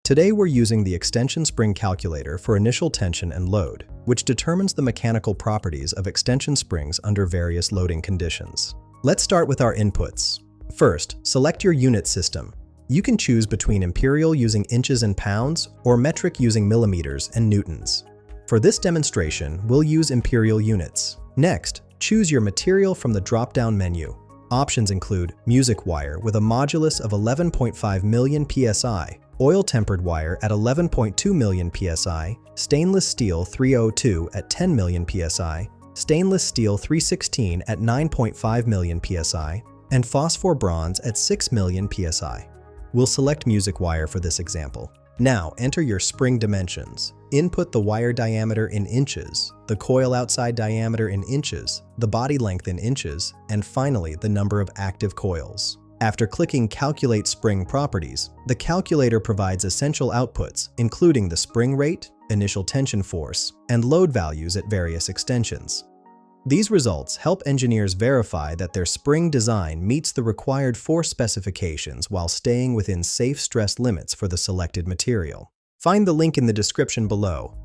Today we're using the extension spring calculator for initial tension and load, which determines the mechanical properties of extension springs under various loading conditions. Let's start with our inputs. First, select your unit system. You can choose between Imperial using inches and pounds or metric using millimeters and newtons. For this demonstration, we'll use Imperial units. Next, choose your material from the drop-down menu. Options include music wire with a modulus of 11.5 million psi, oil-tempered wire at 11.2 million psi, stainless steel 302 at 10 million psi, stainless steel 316 at 9.5 million psi, and phosphor bronze at 6 million psi. We'll select music wire for this example. Now enter your spring dimensions. Input the wire diameter in inches, the coil outside diameter in inches, the body length in inches, and finally the number of active coils. After clicking Calculate Spring Properties, the calculator provides essential outputs, including the spring rate, initial tension force, and load values at various extensions. These results help engineers verify that their spring design meets the required force specifications while staying within safe stress limits for the selected material. Find the link in the description below.